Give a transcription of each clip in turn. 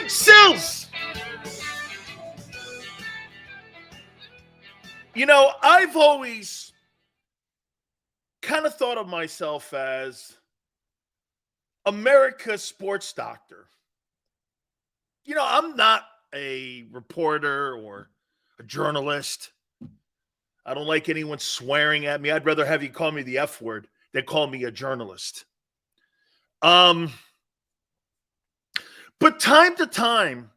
Big Sills. You know, I've always kind of thought of myself as America's sports doctor. You know, I'm not a reporter or a journalist. I don't like anyone swearing at me. I'd rather have you call me the F word than call me a journalist. But time to time,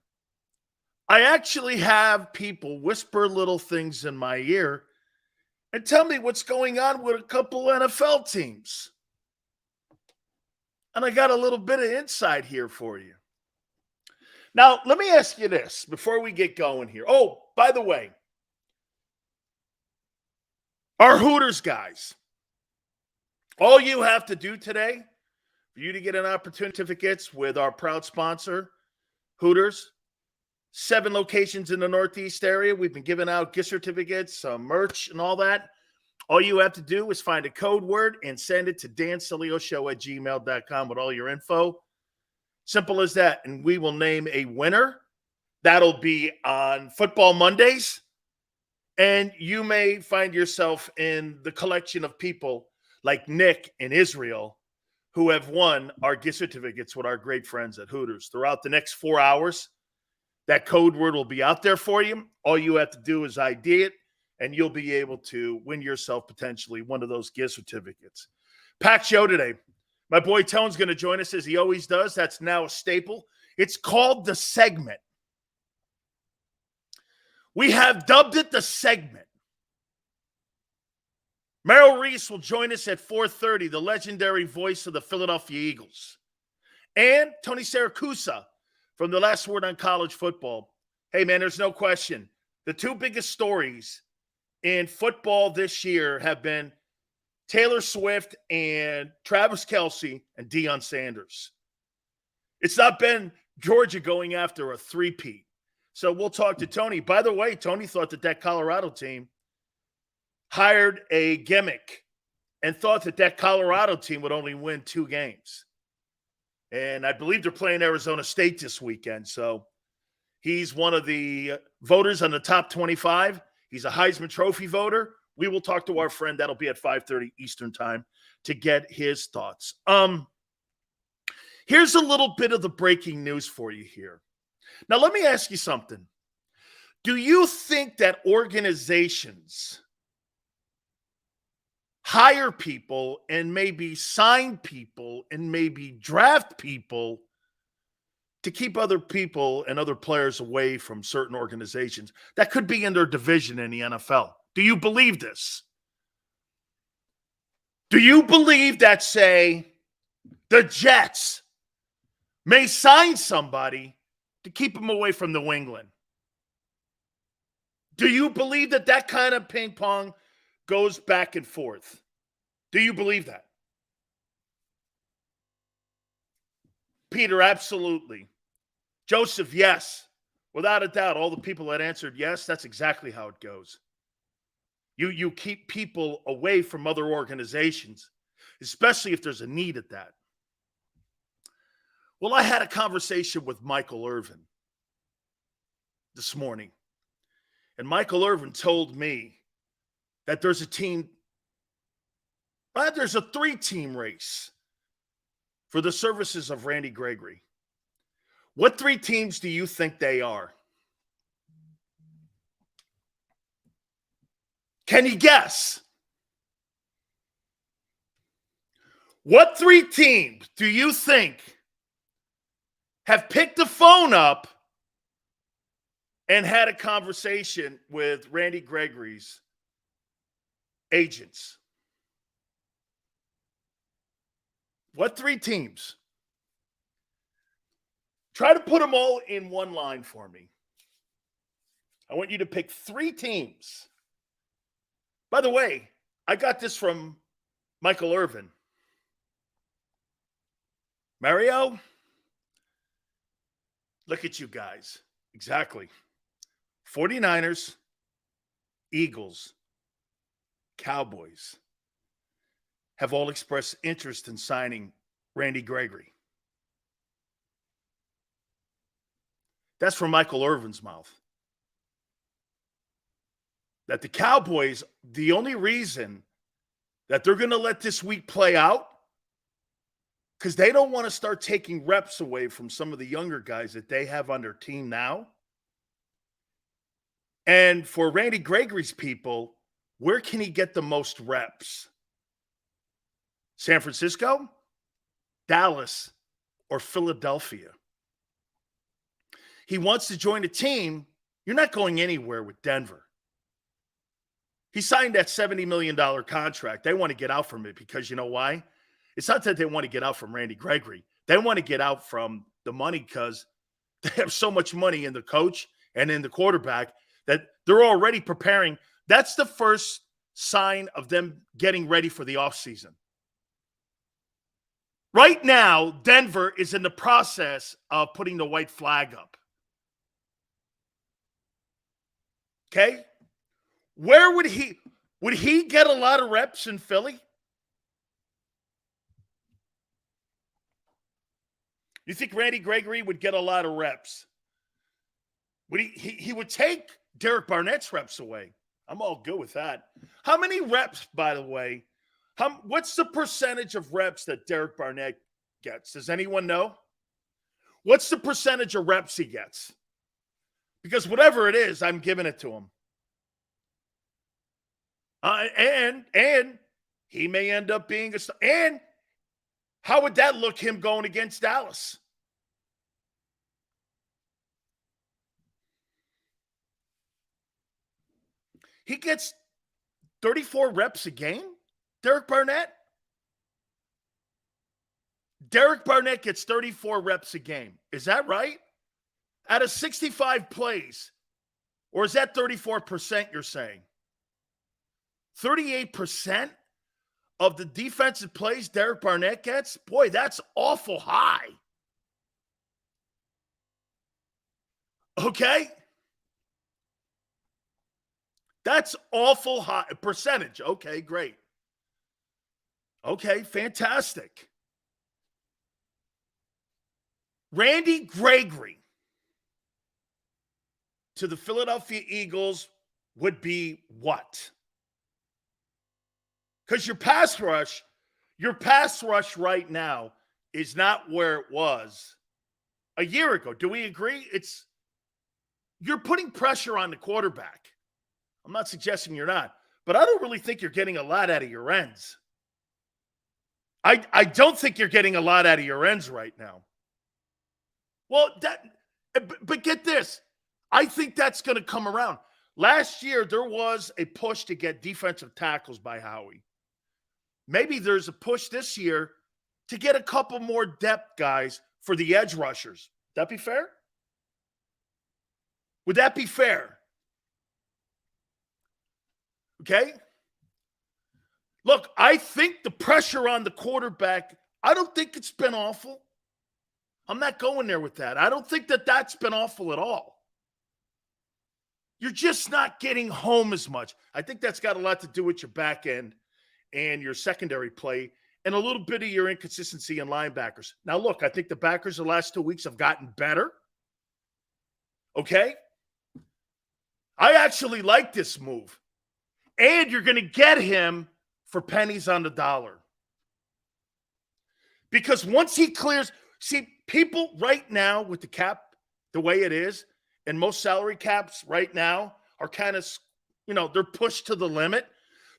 I actually have people whisper little things in my ear and tell me what's going on with a couple NFL teams. And I got a little bit of insight here for you. Now, let me ask you this before we get going here. Oh, by the way, our Hooters guys, all you have to do today for you to get an opportunity certificates with our proud sponsor, Hooters, 7 locations in the Northeast area. We've been giving out gift certificates, merch, and all that. All you have to do is find a code word and send it to dansilioshow@gmail.com with all your info. Simple as that. And we will name a winner. That'll be on Football Mondays. And you may find yourself in the collection of people like Nick and Israel who have won our gift certificates with our great friends at Hooters. Throughout the next 4 hours, that code word will be out there for you. All you have to do is ID it, and you'll be able to win yourself potentially one of those gift certificates. Packed show today. My boy Tone's going to join us as he always does. That's now a staple. It's called The Segment. We have dubbed it The Segment. Merrill Reese will join us at 4:30, the legendary voice of the Philadelphia Eagles. And Tony Siracusa from The Last Word on College Football. Hey, man, there's no question. The 2 biggest stories in football this year have been Taylor Swift and Travis Kelce and Deion Sanders. It's not been Georgia going after a three-peat. So we'll talk to Tony. By the way, Tony thought that Colorado team hired a gimmick and thought that Colorado team would only win 2 games. And I believe they're playing Arizona State this weekend. So he's one of the voters on the top 25. He's a Heisman Trophy voter. We will talk to our friend. That'll be at 5:30 Eastern time to get his thoughts. Here's a little bit of the breaking news for you here. Now, let me ask you something. Do you think that organizations hire people and maybe sign people and maybe draft people to keep other people and other players away from certain organizations that could be in their division in the NFL? Do you believe this? Do you believe that, say, the Jets may sign somebody to keep them away from New England? Do you believe that kind of ping pong goes back and forth? Do you believe that? Peter, absolutely. Joseph, yes. Without a doubt, all the people that answered yes, that's exactly how it goes. You keep people away from other organizations, especially if there's a need at that. Well, I had a conversation with Michael Irvin this morning. And Michael Irvin told me that there's a 3-team race for the services of Randy Gregory. What 3 teams do you think they are? Can you guess? What 3 teams do you think have picked the phone up and had a conversation with Randy Gregory's agents? What 3 teams? Try to put them all in one line for me. I want you to pick 3 teams. By the way, I got this from Michael Irvin. Mario, look at you guys. Exactly. 49ers, Eagles, Cowboys have all expressed interest in signing Randy Gregory. That's from Michael Irvin's mouth. That the Cowboys, the only reason that they're going to let this week play out, because they don't want to start taking reps away from some of the younger guys that they have on their team now. And for Randy Gregory's people, where can he get the most reps? San Francisco, Dallas, or Philadelphia? He wants to join a team. You're not going anywhere with Denver. He signed that $70 million contract. They want to get out from it because you know why? It's not that they want to get out from Randy Gregory. They want to get out from the money because they have so much money in the coach and in the quarterback that they're already preparing. That's the first sign of them getting ready for the offseason. Right now, Denver is in the process of putting the white flag up. Okay? Where would he get a lot of reps in Philly? You think Randy Gregory would get a lot of reps? Would he would take Derek Barnett's reps away. I'm all good with that. How many reps, by the way? What's the percentage of reps that Derek Barnett gets? Does anyone know? What's the percentage of reps he gets? Because whatever it is, I'm giving it to him. And he may end up being a star. And how would that look, him going against Dallas? He gets 34 reps a game, Derek Barnett? Derek Barnett gets 34 reps a game. Is that right? Out of 65 plays. Or is that 34% you're saying? 38% of the defensive plays Derek Barnett gets? Boy, that's awful high. Okay? That's awful high. Percentage. Okay, great. Okay, fantastic. Randy Gregory to the Philadelphia Eagles would be what? Because your pass rush right now is not where it was a year ago. Do we agree? You're putting pressure on the quarterback. I'm not suggesting you're not, but I don't really think you're getting a lot out of your ends. I don't think you're getting a lot out of your ends right now. Well, but get this. I think that's going to come around. Last year, there was a push to get defensive tackles by Howie. Maybe there's a push this year to get a couple more depth guys for the edge rushers. Would that be fair? Would that be fair? Okay? Look, I think the pressure on the quarterback, I don't think it's been awful. I'm not going there with that. I don't think that that's been awful at all. You're just not getting home as much. I think that's got a lot to do with your back end and your secondary play and a little bit of your inconsistency in linebackers. Now, look, I think the backers the last 2 weeks have gotten better. Okay? I actually like this move. And you're going to get him for pennies on the dollar. Because once he clears, see, people right now with the cap the way it is, and most salary caps right now are kind of, they're pushed to the limit.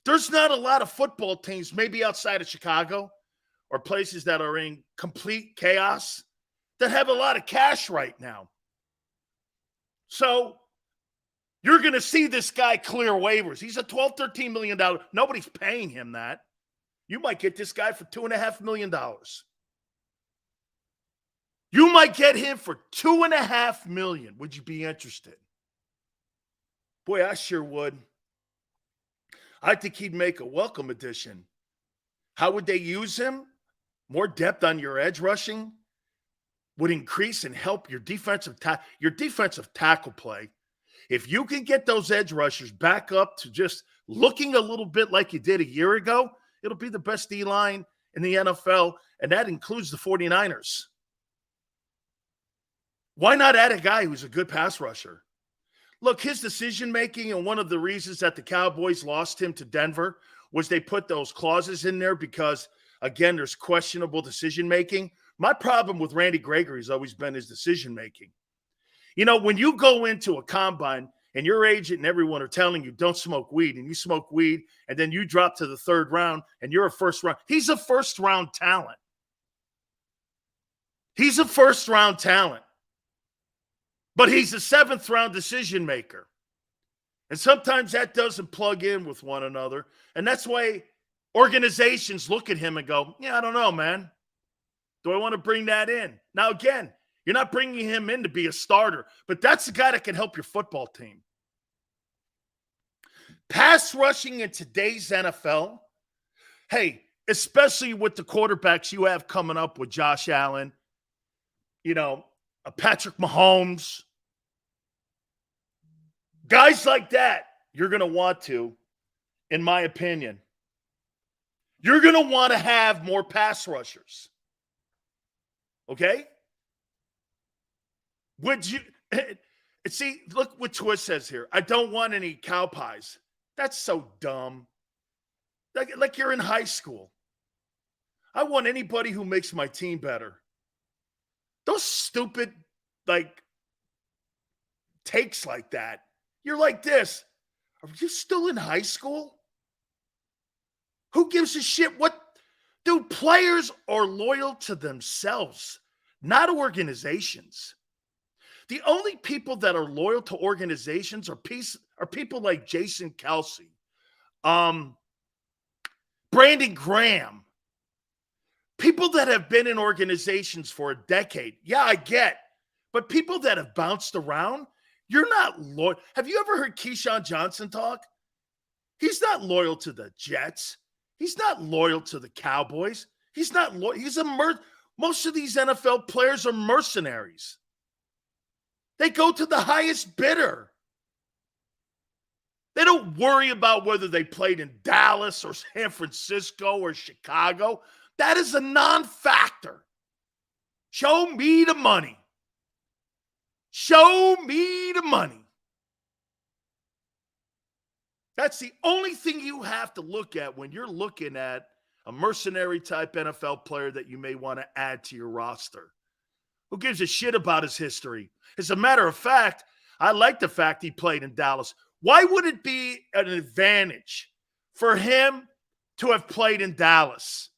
There's not a lot of football teams, maybe outside of Chicago or places that are in complete chaos, that have a lot of cash right now. So you're going to see this guy clear waivers. He's a $12, $13 million. Nobody's paying him that. You might get this guy for $2.5 million. You might get him for $2.5 million. Would you be interested? Boy, I sure would. I think he'd make a welcome addition. How would they use him? More depth on your edge rushing would increase and help your defensive tackle play. If you can get those edge rushers back up to just looking a little bit like you did a year ago, it'll be the best D-line in the NFL, and that includes the 49ers. Why not add a guy who's a good pass rusher? Look, his decision-making, and one of the reasons that the Cowboys lost him to Denver was they put those clauses in there because, again, there's questionable decision-making. My problem with Randy Gregory has always been his decision-making. You know, when you go into a combine and your agent and everyone are telling you don't smoke weed, and you smoke weed, and then you drop to the third round and you're a first round. He's a first-round talent. He's a first-round talent. But he's a seventh-round decision maker. And sometimes that doesn't plug in with one another. And that's why organizations look at him and go, yeah, I don't know, man. Do I want to bring that in? Now, again, you're not bringing him in to be a starter, but that's the guy that can help your football team. Pass rushing in today's NFL, hey, especially with the quarterbacks you have coming up with Josh Allen, you know, Patrick Mahomes, guys like that, you're going to want to, in my opinion, you're going to want to have more pass rushers. Okay? Would you see, look what Twist says here. I don't want any cow pies. That's so dumb. Like you're in high school. I want anybody who makes my team better. Those stupid, takes like that. You're like this. Are you still in high school? Who gives a shit? Dude, players are loyal to themselves, not organizations. The only people that are loyal to organizations are people like Jason Kelsey, Brandon Graham, people that have been in organizations for a decade. Yeah, I get. But people that have bounced around, you're not loyal. Have you ever heard Keyshawn Johnson talk? He's not loyal to the Jets. He's not loyal to the Cowboys. He's not loyal. Most of these NFL players are mercenaries. They go to the highest bidder. They don't worry about whether they played in Dallas or San Francisco or Chicago. That is a non-factor. Show me the money. Show me the money. That's the only thing you have to look at when you're looking at a mercenary type NFL player that you may want to add to your roster. Who gives a shit about his history? As a matter of fact, I like the fact he played in Dallas. Why would it be an advantage for him to have played in Dallas?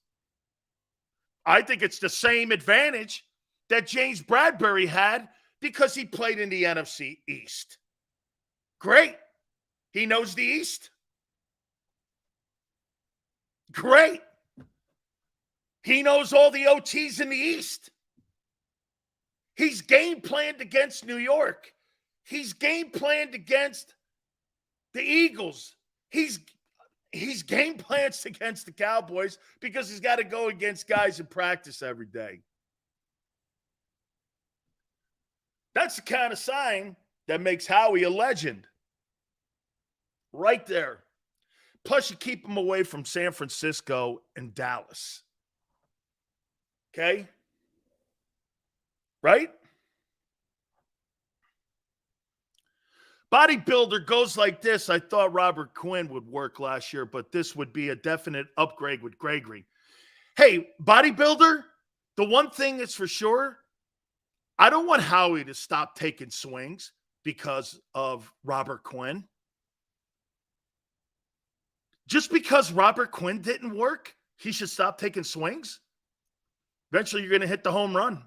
I think it's the same advantage that James Bradbury had because he played in the NFC East. Great. He knows the East. Great. He knows all the OTs in the East. He's game planned against New York. He's game planned against the Eagles. He's game plans against the Cowboys because he's got to go against guys in practice every day. That's the kind of sign that makes Howie a legend. Right there. Plus, you keep him away from San Francisco and Dallas. Okay? Right? Bodybuilder goes like this. I thought Robert Quinn would work last year, but this would be a definite upgrade with Gregory. Hey, bodybuilder, the one thing that's for sure, I don't want Howie to stop taking swings because of Robert Quinn. Just because Robert Quinn didn't work, he should stop taking swings? Eventually, you're going to hit the home run.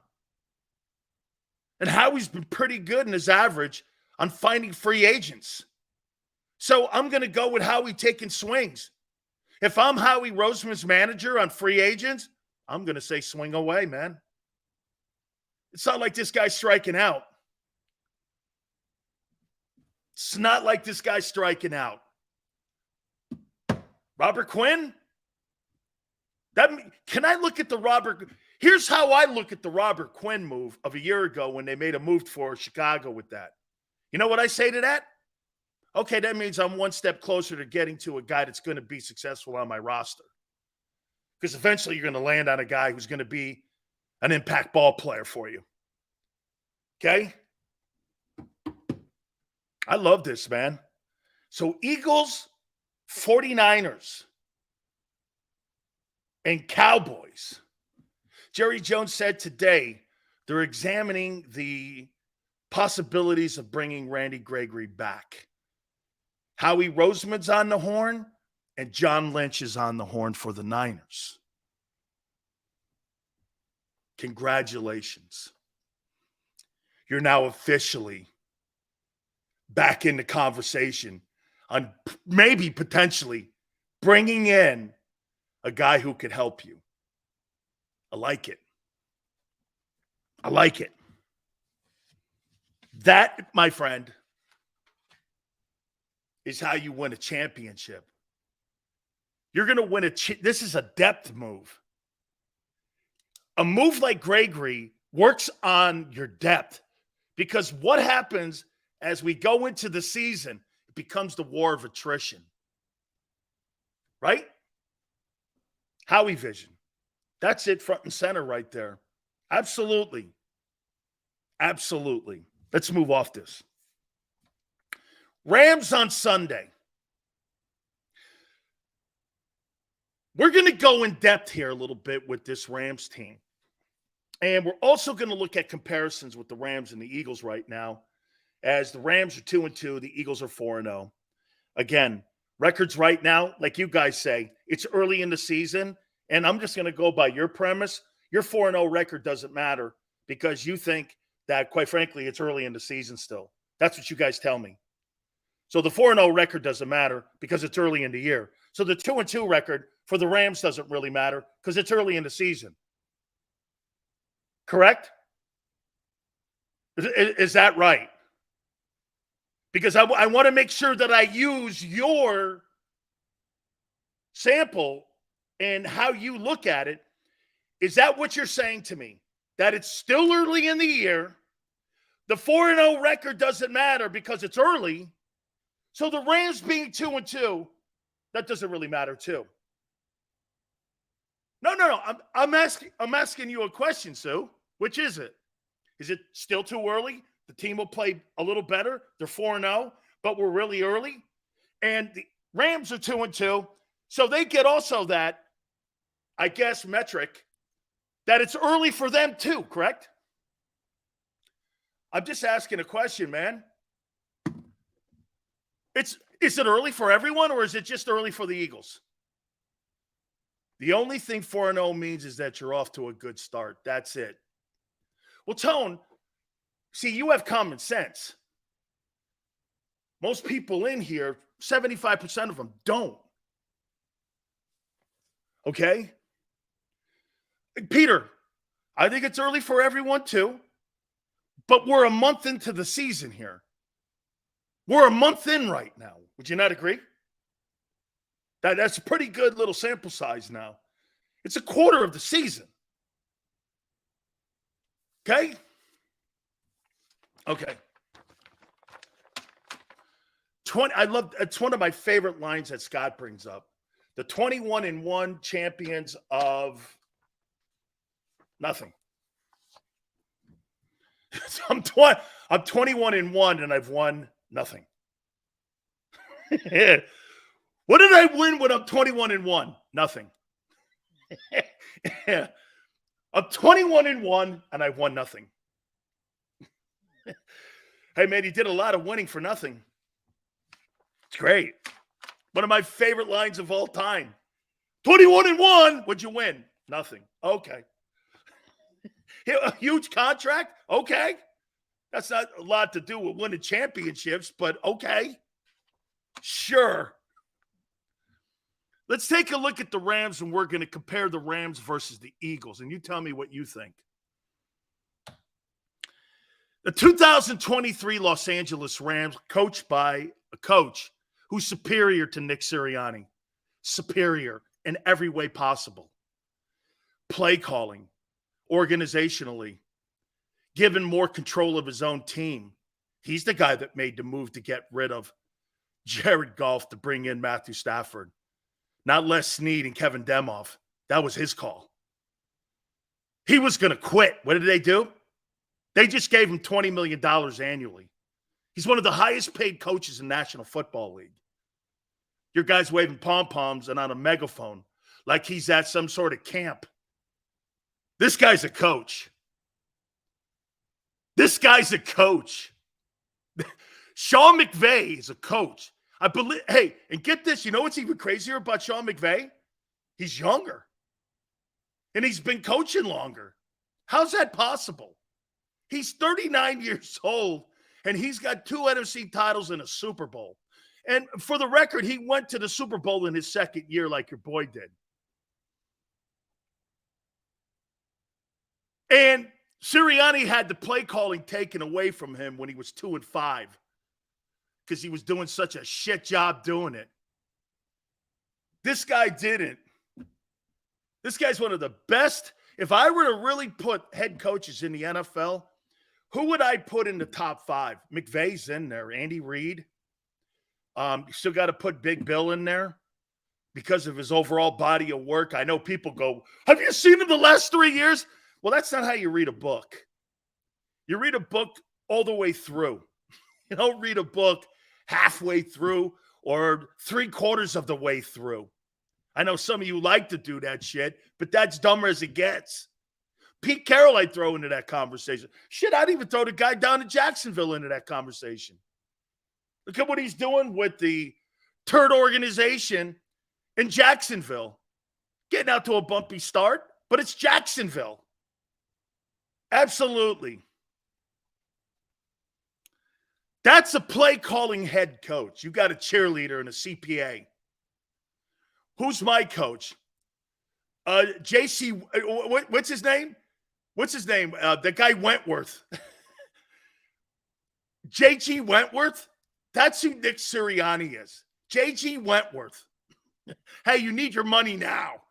And Howie's been pretty good in his average on finding free agents. So I'm going to go with Howie taking swings. If I'm Howie Roseman's manager on free agents, I'm going to say swing away, man. It's not like this guy's striking out. It's not like this guy's striking out. Robert Quinn? Can I look at the Robert? Here's how I look at the Robert Quinn move of a year ago when they made a move for Chicago with that. You know what I say to that? Okay, that means I'm one step closer to getting to a guy that's going to be successful on my roster. Because eventually you're going to land on a guy who's going to be an impact ball player for you. Okay? I love this, man. So Eagles, 49ers, and Cowboys. Jerry Jones said today they're examining the possibilities of bringing Randy Gregory back. Howie Roseman's on the horn, and John Lynch is on the horn for the Niners. Congratulations. You're now officially back in the conversation on maybe potentially bringing in a guy who could help you. I like it. I like it. That, my friend, is how you win a championship. You're going to win this is a depth move. A move like Gregory works on your depth, because what happens as we go into the season, it becomes the war of attrition. Right? Howie vision. That's it, front and center right there. Absolutely. Absolutely. Let's move off this. Rams on Sunday. We're going to go in depth here a little bit with this Rams team. And we're also going to look at comparisons with the Rams and the Eagles right now, as the Rams are 2-2, the Eagles are 4-0. Again, records right now, like you guys say, it's early in the season, and I'm just going to go by your premise. Your 4-0 record doesn't matter because you think that, quite frankly, it's early in the season still. That's what you guys tell me. So the 4-0 record doesn't matter because it's early in the year. So the 2-2 record for the Rams doesn't really matter because it's early in the season. Correct? Is that right? Because I want to make sure that I use your sample and how you look at it. Is that what you're saying to me? That it's still early in the year. The 4-0 record doesn't matter because it's early. So the Rams being 2-2, that doesn't really matter too. No. I'm asking you a question, Sue. Which is it? Is it still too early? The team will play a little better. They're 4-0, but we're really early. And the Rams are 2-2. So they get also that, I guess, metric that it's early for them too, correct? I'm just asking a question, man. Is it early for everyone, or is it just early for the Eagles? The only thing 4-0 means is that you're off to a good start. That's it. Well, Tone, see, you have common sense. Most people in here, 75% of them don't. Okay? Peter, I think it's early for everyone too, but we're a month into the season here. We're a month in right now. Would you not agree? That's a pretty good little sample size now. It's a quarter of the season. Okay? Okay. It's one of my favorite lines that Scott brings up. The 21-1 champions of nothing. I'm 21-1 and I've won nothing. What did I win when I'm 21-1? Nothing. I'm 21-1 and I've won nothing. Hey, man, you did a lot of winning for nothing. It's great. One of my favorite lines of all time. 21-1, what'd you win? Nothing. Okay. A huge contract? Okay. That's not a lot to do with winning championships, but okay. Sure. Let's take a look at the Rams, and we're going to compare the Rams versus the Eagles, and you tell me what you think. The 2023 Los Angeles Rams, coached by a coach who's superior to Nick Sirianni. Superior in every way possible. Play calling, organizationally, given more control of his own team. He's the guy that made the move to get rid of Jared Goff to bring in Matthew Stafford. Not Les Snead and Kevin Demoff. That was his call. He was going to quit. What did they do? They just gave him $20 million annually. He's one of the highest paid coaches in National Football League. Your guy's waving pom-poms and on a megaphone like he's at some sort of camp. This guy's a coach. This guy's a coach. Sean McVay is a coach. I believe. Hey, and get this. You know what's even crazier about Sean McVay? He's younger. And he's been coaching longer. How's that possible? He's 39 years old, and he's got 2 NFC titles and a Super Bowl. And for the record, he went to the Super Bowl in his second year like your boy did. And Sirianni had the play calling taken away from him when he was 2-5 because he was doing such a shit job doing it. This guy didn't. This guy's one of the best. If I were to really put head coaches in the NFL, who would I put in the top 5? McVay's in there. Andy Reid. You still got to put Big Bill in there because of his overall body of work. I know people go, have you seen him the last 3 years? Well, that's not how you read a book. You read a book all the way through. You don't read a book halfway through or 3/4 of the way through. I know some of you like to do that shit, but that's dumber as it gets. Pete Carroll I'd throw into that conversation. Shit, I'd even throw the guy down in Jacksonville into that conversation. Look at what he's doing with the turd organization in Jacksonville. Getting out to a bumpy start, but it's Jacksonville. Absolutely. That's a play-calling head coach. You got a cheerleader and a CPA. Who's my coach? JC, what's his name? What's his name? The guy Wentworth. JG Wentworth? That's who Nick Sirianni is. JG Wentworth. Hey, you need your money now.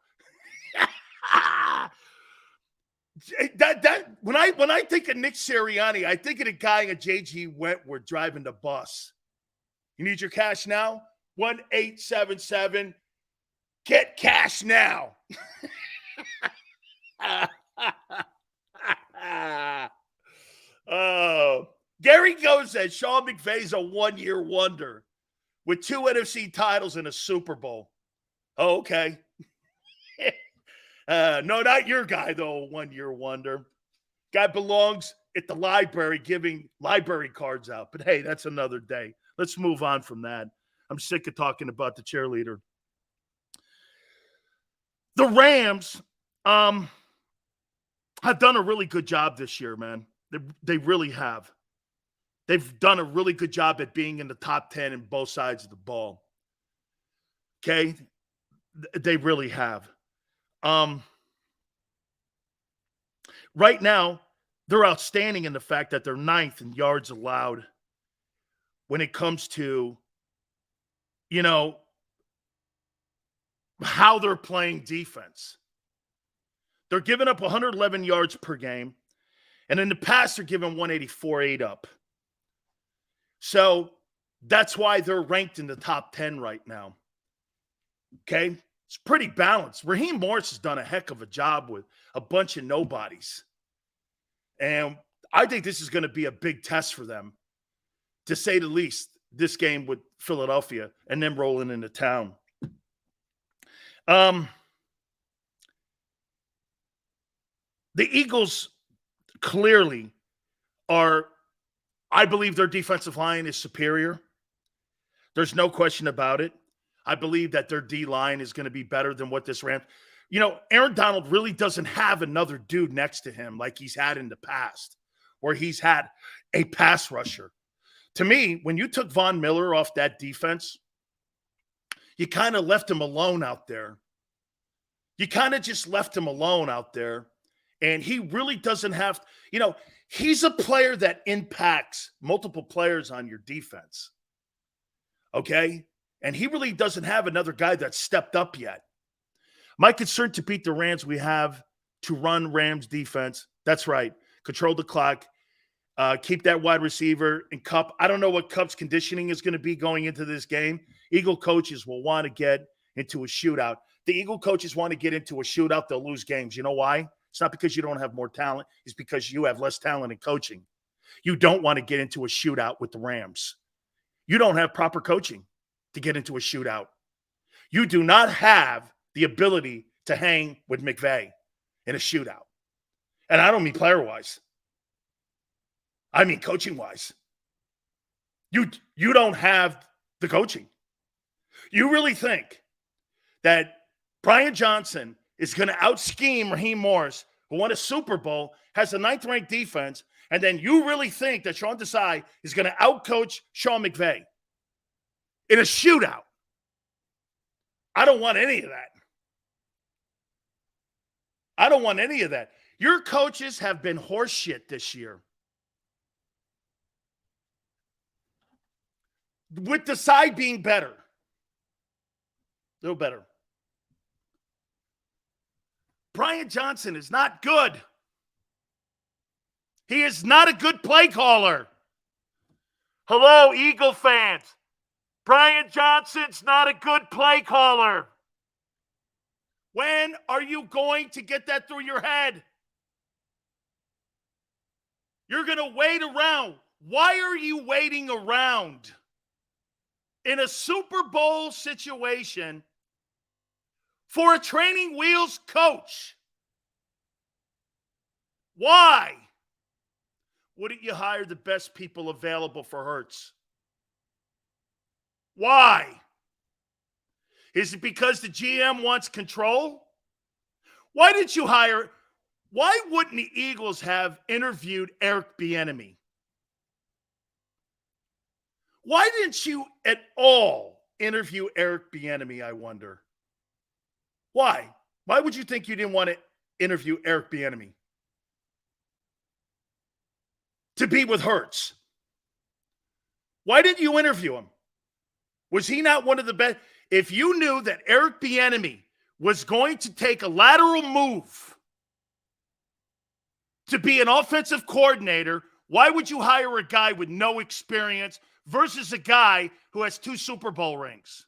When I think of Nick Sirianni, I think of the guy at JG Wentworth driving the bus. You need your cash now? 1-877. Get cash now. Oh, Gary Go says Sean McVay's a one-year wonder with 2 NFC titles and a Super Bowl. Oh, okay. No, not your guy, though, one-year wonder. Guy belongs at the library giving library cards out. But, hey, that's another day. Let's move on from that. I'm sick of talking about the cheerleader. The Rams have done a really good job this year, man. They really have. They've done a really good job at being in the top 10 in both sides of the ball. Okay? They really have. Right now, they're outstanding in the fact that they're 9th in yards allowed when it comes to, how they're playing defense. They're giving up 111 yards per game, and in the past, they're giving 184-8 up. So that's why they're ranked in the top 10 right now. Okay? It's pretty balanced. Raheem Morris has done a heck of a job with a bunch of nobodies. And I think this is going to be a big test for them, to say the least, this game with Philadelphia and them rolling into town. The Eagles clearly are, I believe their defensive line is superior. There's no question about it. I believe that their D-line is going to be better than what this Rams. Aaron Donald really doesn't have another dude next to him like he's had in the past, where he's had a pass rusher. To me, when you took Von Miller off that defense, you kind of left him alone out there. You kind of just left him alone out there. And he really doesn't have, he's a player that impacts multiple players on your defense. Okay? And he really doesn't have another guy that's stepped up yet. My concern to beat the Rams, we have to run Rams defense. That's right. Control the clock. Keep that wide receiver and Kupp. I don't know what Kupp's conditioning is going to be going into this game. Eagle coaches will want to get into a shootout. The Eagle coaches want to get into a shootout. They'll lose games. You know why? It's not because you don't have more talent. It's because you have less talent in coaching. You don't want to get into a shootout with the Rams. You don't have proper coaching to get into a shootout. You do not have the ability to hang with McVay in a shootout. And I don't mean player-wise. I mean coaching-wise. You don't have the coaching. You really think that Brian Johnson is going to out-scheme Raheem Morris, who won a Super Bowl, has a 9th-ranked defense, and then you really think that Sean Desai is going to out-coach Sean McVay in a shootout? I don't want any of that. I don't want any of that. Your coaches have been horseshit this year. With Desai being better. A little better. Brian Johnson is not good. He is not a good play caller. Hello, Eagle fans. Brian Johnson's not a good play caller. When are you going to get that through your head? You're going to wait around. Why are you waiting around? In a Super Bowl situation for a training wheels coach? Why wouldn't you hire the best people available for Hurts? Why? Is it because the GM wants control? Why wouldn't the Eagles have interviewed Eric Bieniemy? Why didn't you at all interview Eric Bieniemy, I wonder? Why? Why would you think you didn't want to interview Eric Bieniemy? To be with Hurts. Why didn't you interview him? Was he not one of the best? If you knew that Eric Bieniemy was going to take a lateral move to be an offensive coordinator, why would you hire a guy with no experience versus a guy who has 2 Super Bowl rings?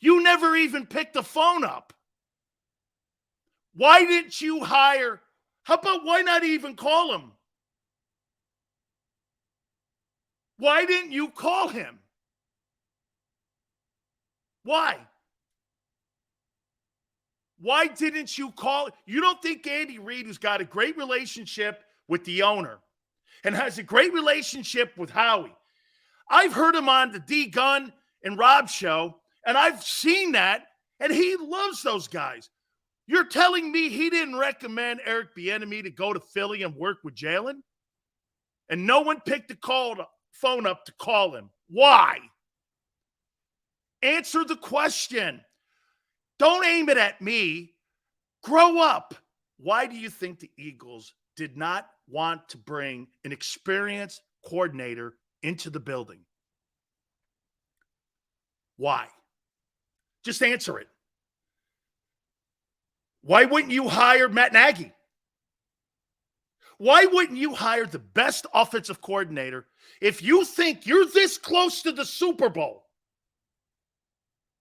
You never even picked the phone up. Why didn't you hire? How about why not even call him? Why didn't you call him? Why? Why didn't you call? You don't think Andy Reid, who's got a great relationship with the owner and has a great relationship with Howie? I've heard him on the D Gunn and Rob show, and I've seen that, and he loves those guys. You're telling me he didn't recommend Eric Bieniemy to go to Philly and work with Jalen? And no one picked the phone up to call him. Why? Answer the question. Don't aim it at me. Grow up. Why do you think the Eagles did not want to bring an experienced coordinator into the building? Why? Just answer it. Why wouldn't you hire Matt Nagy? Why wouldn't you hire the best offensive coordinator if you think you're this close to the Super Bowl?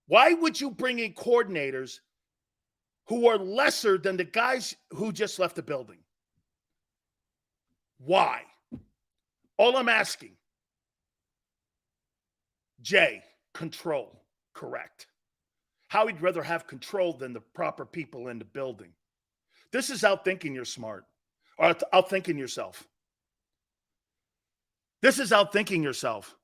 Why would you bring in coordinators who are lesser than the guys who just left the building? Why? All I'm asking, Jay, control, correct. Howie'd rather have control than the proper people in the building. This is outthinking you're smart, or outthinking yourself. This is outthinking yourself.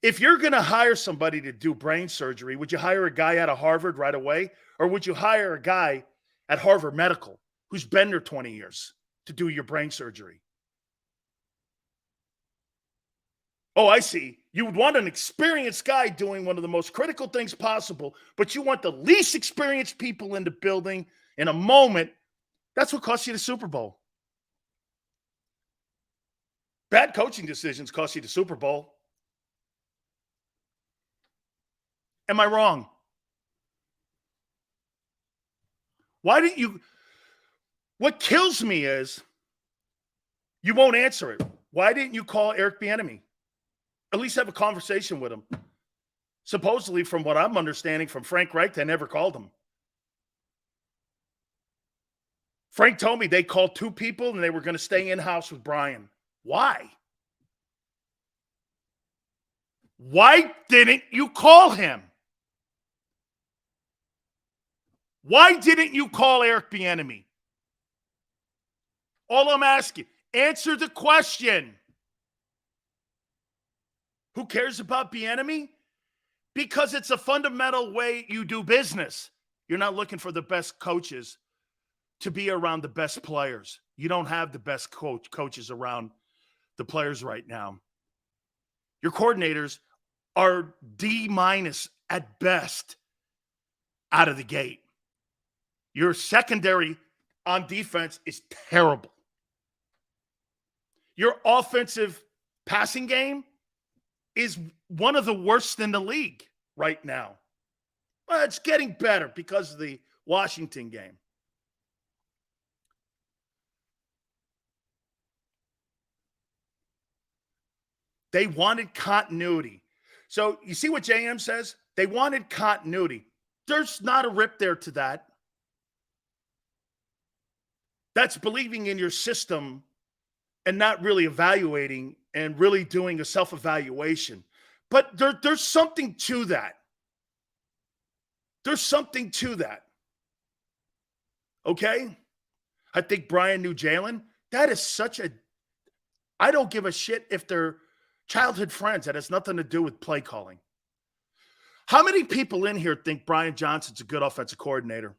If you're going to hire somebody to do brain surgery, would you hire a guy out of Harvard right away? Or would you hire a guy at Harvard Medical who's been there 20 years to do your brain surgery? Oh, I see. You would want an experienced guy doing one of the most critical things possible, but you want the least experienced people in the building in a moment. That's what cost you the Super Bowl. Bad coaching decisions cost you the Super Bowl. Am I wrong? Why didn't you? What kills me is you won't answer it. Why didn't you call Eric Bieniemy? At least have a conversation with him. Supposedly, from what I'm understanding from Frank Reich, they never called him. Frank told me they called 2 people and they were going to stay in-house with Brian. Why? Why didn't you call him? Why didn't you call Eric Bieniemy? All I'm asking, answer the question. Who cares about Bieniemy? Because it's a fundamental way you do business. You're not looking for the best coaches to be around the best players. You don't have the best coaches around the players right now. Your coordinators are D- at best out of the gate. Your secondary on defense is terrible. Your offensive passing game is one of the worst in the league right now. Well, it's getting better because of the Washington game. They wanted continuity. So you see what JM says? They wanted continuity. There's not a rip there to that. That's believing in your system and not really evaluating and really doing a self-evaluation. But there's something to that. There's something to that. Okay? I think Brian knew Jalen. That is such a... I don't give a shit if they're childhood friends. That has nothing to do with play calling. How many people in here think Brian Johnson's a good offensive coordinator?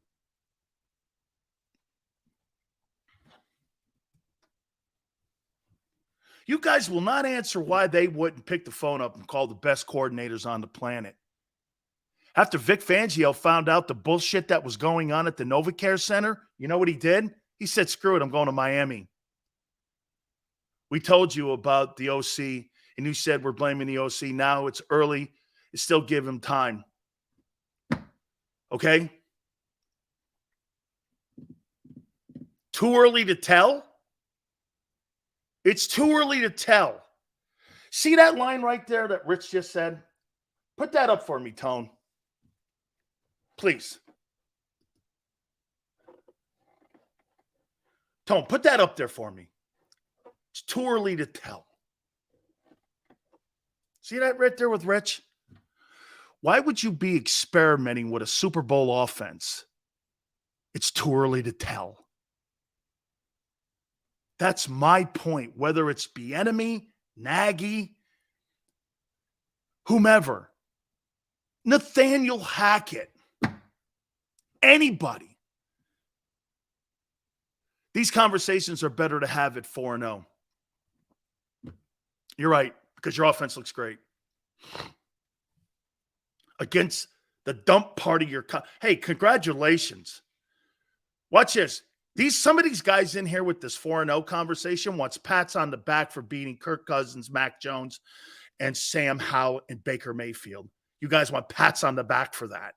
You guys will not answer why they wouldn't pick the phone up and call the best coordinators on the planet. After Vic Fangio found out the bullshit that was going on at the NovaCare Center, you know what he did? He said, screw it, I'm going to Miami. We told you about the OC, and you said we're blaming the OC. Now it's early. Still give him time. Okay? Too early to tell? It's too early to tell. See that line right there that Rich just said? Put that up for me, Tone. Please. Tone, put that up there for me. It's too early to tell. See that right there with Rich? Why would you be experimenting with a Super Bowl offense? It's too early to tell. That's my point. Whether it's Bieniemy, Nagy, whomever, Nathaniel Hackett, anybody. These conversations are better to have at 4-0. You're right, because your offense looks great. Against the dump part of your hey, congratulations. Watch this. Some of these guys in here with this 4-0 conversation wants pats on the back for beating Kirk Cousins, Mac Jones, and Sam Howell and Baker Mayfield. You guys want pats on the back for that.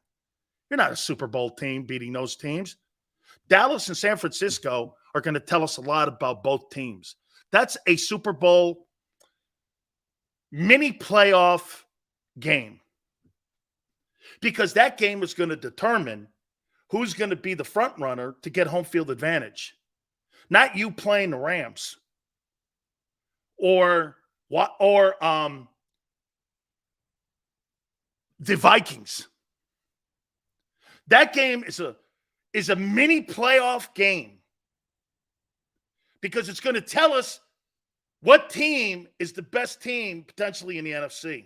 You're not a Super Bowl team beating those teams. Dallas and San Francisco are going to tell us a lot about both teams. That's a Super Bowl mini playoff game. Because that game is going to determine who's going to be the front runner to get home field advantage. Not you playing the Rams or the Vikings. That game is a mini playoff game because it's going to tell us what team is the best team potentially in the NFC.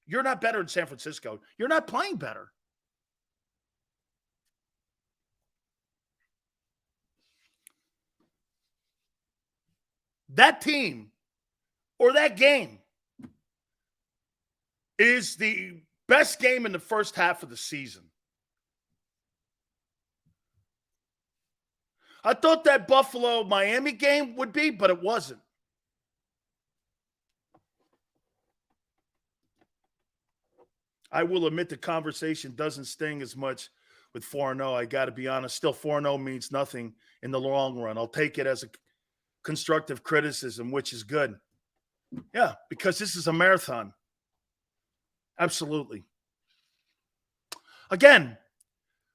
You're not better in San Francisco. You're not playing better. That team or that game is the best game in the first half of the season. I thought that Buffalo-Miami game would be, but it wasn't. I will admit the conversation doesn't sting as much with 4-0. I got to be honest. Still, 4-0 means nothing in the long run. I'll take it as a constructive criticism, which is good. Yeah, because this is a marathon. Absolutely. Again,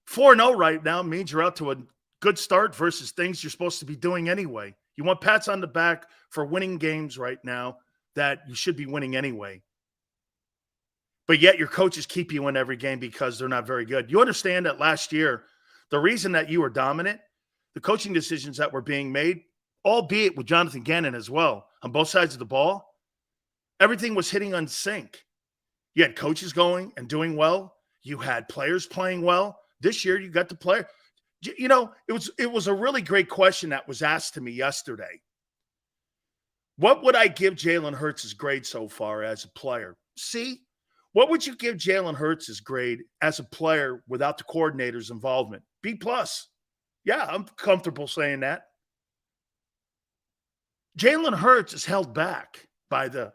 4-0 right now means you're out to a good start versus things you're supposed to be doing anyway. You want pats on the back for winning games right now that you should be winning anyway. But yet your coaches keep you in every game because they're not very good. You understand that last year, the reason that you were dominant, the coaching decisions that were being made, albeit with Jonathan Gannon as well, on both sides of the ball, everything was hitting on sync. You had coaches going and doing well. You had players playing well. This year, you got the player. You know, it was a really great question that was asked to me yesterday. What would I give Jalen Hurts' grade so far as a player? C. What would you give Jalen Hurts' grade as a player without the coordinator's involvement? B+. Yeah, I'm comfortable saying that. Jalen Hurts is held back by the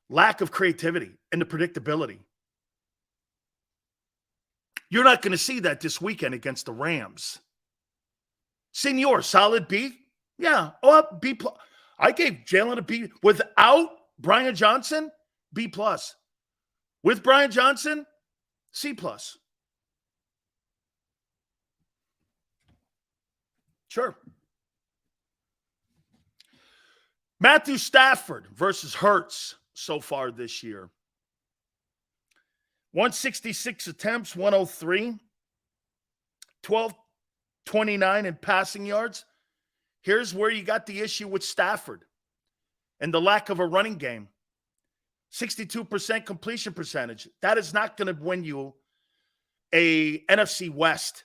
lack of creativity and the predictability. You're not going to see that this weekend against the Rams. Senor, solid B? Yeah. Oh, B+. I gave Jalen a B. Without Brian Johnson, B+. With Brian Johnson, C+. Sure. Matthew Stafford versus Hurts so far this year. 166 attempts, 103, 1229 in passing yards. Here's where you got the issue with Stafford and the lack of a running game. 62% completion percentage. That is not going to win you a NFC West.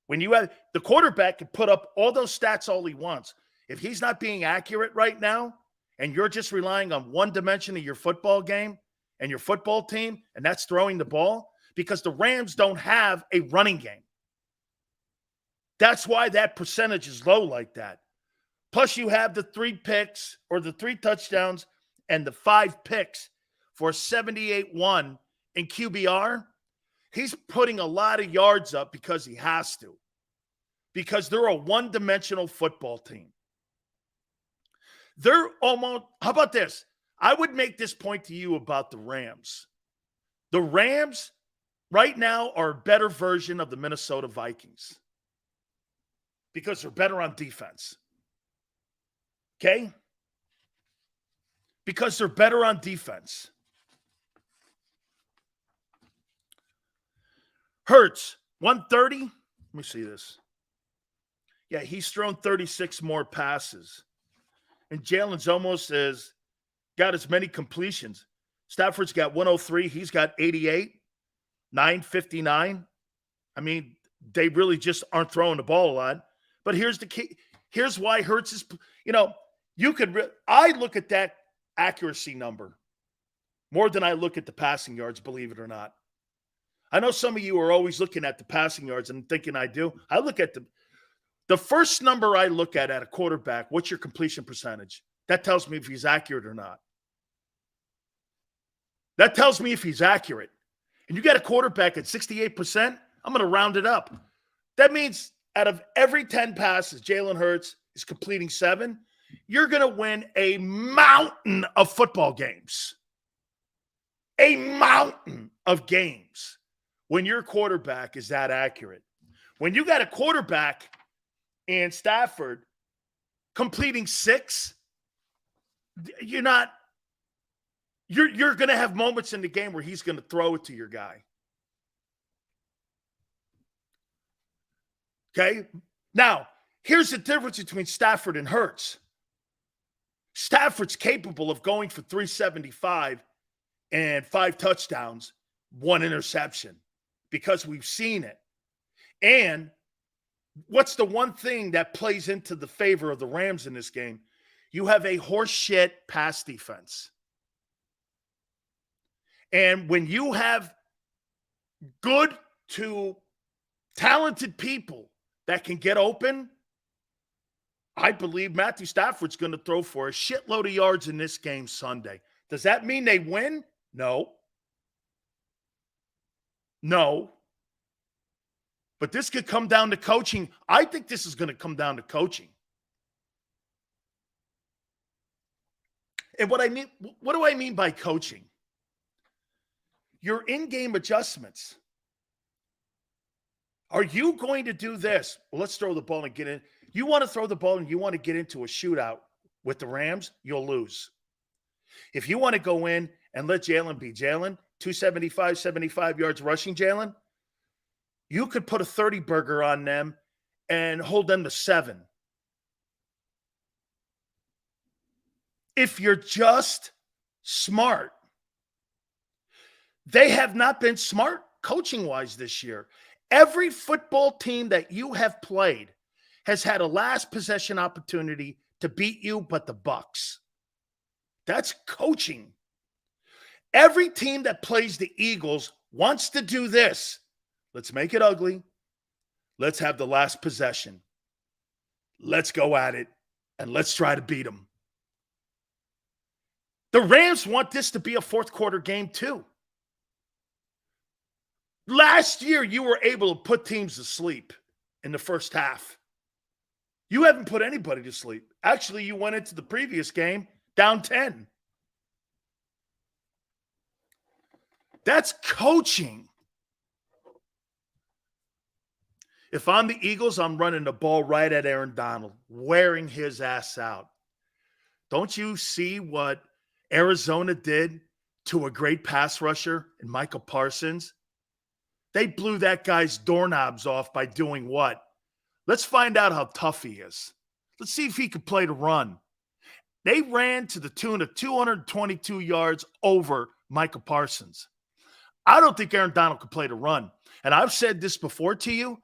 When you have the quarterback can put up all those stats all he wants. If he's not being accurate right now and you're just relying on one dimension of your football game and your football team, and that's throwing the ball, because the Rams don't have a running game. That's why that percentage is low like that. Plus, you have the 3 picks or the 3 touchdowns and the 5 picks for 78-1 in QBR. He's putting a lot of yards up because he has to, because they're a one-dimensional football team. They're almost, how about this? I would make this point to you about the Rams. The Rams right now are a better version of the Minnesota Vikings because they're better on defense. Okay? Because they're better on defense. Hurts, 130. Let me see this. Yeah, he's thrown 36 more passes. And Jalen's almost got as many completions. Stafford's got 103. He's got 88, 959. I mean, they really just aren't throwing the ball a lot. But here's the key. Here's why Hurts is, I look at that accuracy number more than I look at the passing yards, believe it or not. I know some of you are always looking at the passing yards and thinking I do. I look at the first number I look at a quarterback. What's your completion percentage? That tells me if he's accurate or not. That tells me if he's accurate. And you got a quarterback at 68%, I'm going to round it up. That means out of every 10 passes, Jalen Hurts is completing 7. You're going to win a mountain of football games. A mountain of games when your quarterback is that accurate. When you got a quarterback in Stafford completing 6, you're going to have moments in the game where he's going to throw it to your guy. Okay? Now, here's the difference between Stafford and Hurts. Stafford's capable of going for 375 and 5 touchdowns, 1 interception, because we've seen it. And what's the one thing that plays into the favor of the Rams in this game? You have a horseshit pass defense. And when you have good to talented people that can get open, I believe Matthew Stafford's going to throw for a shitload of yards in this game Sunday. Does that mean they win? No. No. But this could come down to coaching. I think this is going to come down to coaching. And what do I mean by coaching? Your in-game adjustments. Are you going to do this? Well, let's throw the ball and get in. You want to throw the ball and you want to get into a shootout with the Rams, you'll lose. If you want to go in and let Jalen be Jalen, 275, 75 yards rushing Jalen, you could put a 30 burger on them and hold them to 7. If you're just smart. They have not been smart coaching-wise this year. Every football team that you have played has had a last possession opportunity to beat you, but the Bucs. That's coaching. Every team that plays the Eagles wants to do this. Let's make it ugly. Let's have the last possession. Let's go at it, and let's try to beat them. The Rams want this to be a fourth quarter game too. Last year, you were able to put teams to sleep in the first half. You haven't put anybody to sleep. Actually, you went into the previous game down 10. That's coaching. If I'm the Eagles, I'm running the ball right at Aaron Donald, wearing his ass out. Don't you see what Arizona did to a great pass rusher in Michael Parsons? They blew that guy's doorknobs off by doing what? Let's find out how tough he is. Let's see if he could play the run. They ran to the tune of 222 yards over Michael Parsons. I don't think Aaron Donald could play the run. And I've said this before to you.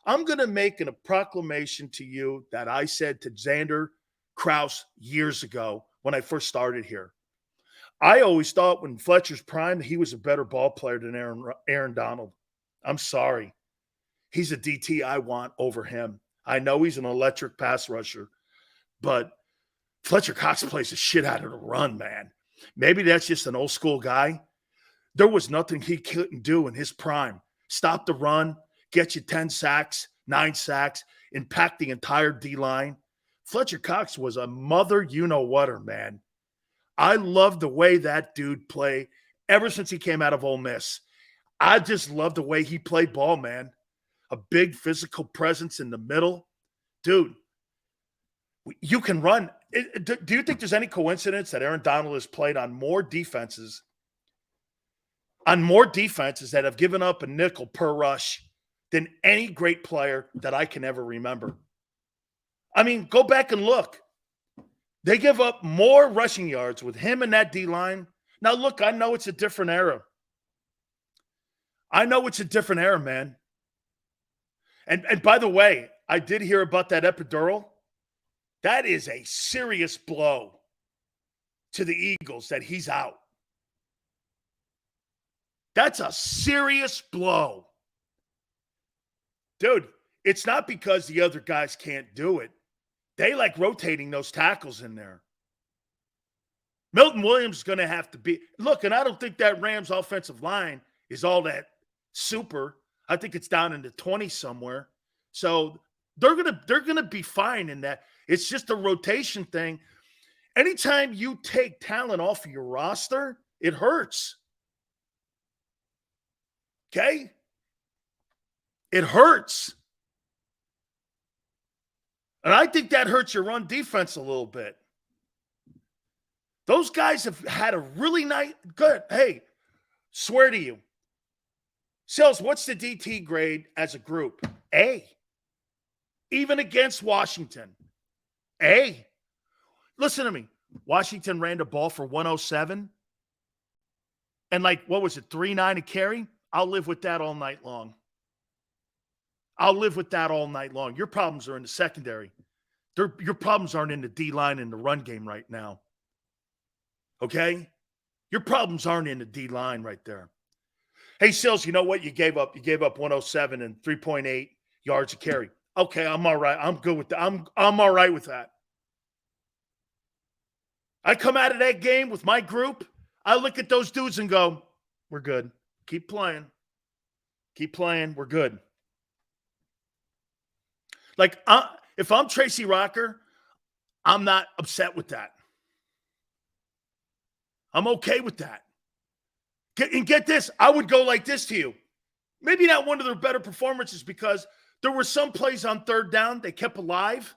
I'm going to make a proclamation to you that I said to Xander Krause years ago when I first started here. I always thought when Fletcher's prime, he was a better ball player than Aaron Donald. I'm sorry. He's a DT I want over him. I know he's an electric pass rusher, but Fletcher Cox plays the shit out of the run, man. Maybe that's just an old school guy. There was nothing he couldn't do in his prime. Stop the run, get you 10 sacks, 9 sacks, impact the entire D-line. Fletcher Cox was a mother you-know-whatter, man. I love the way that dude played ever since he came out of Ole Miss. I just love the way he played ball, man. A big physical presence in the middle. Dude, you can run. Do you think there's any coincidence that Aaron Donald has played on more defenses that have given up a nickel per rush than any great player that I can ever remember? I mean, go back and look. They give up more rushing yards with him and that D-line. Now, look, I know it's a different era. Man. And by the way, I did hear about that epidural. That is a serious blow to the Eagles that he's out. That's a serious blow. Dude, it's not because the other guys can't do it. They like rotating those tackles in there. Milton Williams is going to have to be – look, and I don't think that Rams offensive line is all that super. I think it's down in the 20s somewhere. So they're gonna be fine in that. It's just a rotation thing. Anytime you take talent off of your roster, it hurts. Okay? It hurts. And I think that hurts your run defense a little bit. Those guys have had a really nice, good, hey, swear to you. Sills, what's the DT grade as a group? A. Even against Washington. A. Listen to me. Washington ran the ball for 107. And like, what was it, 3.9 a carry? I'll live with that all night long. Your problems are in the secondary. Your problems aren't in the D-line and the run game right now. Okay? Your problems aren't in the D-line right there. Hey, Sills, you know what? You gave up 107 and 3.8 yards a carry. Okay, I'm all right. I'm good with that. I'm all right with that. I come out of that game with my group. I look at those dudes and go, we're good. Keep playing. We're good. Like, if I'm Tracy Rocker, I'm not upset with that. I'm okay with that. And get this, I would go like this to you. maybe not one of their better performances because there were some plays on third down they kept alive.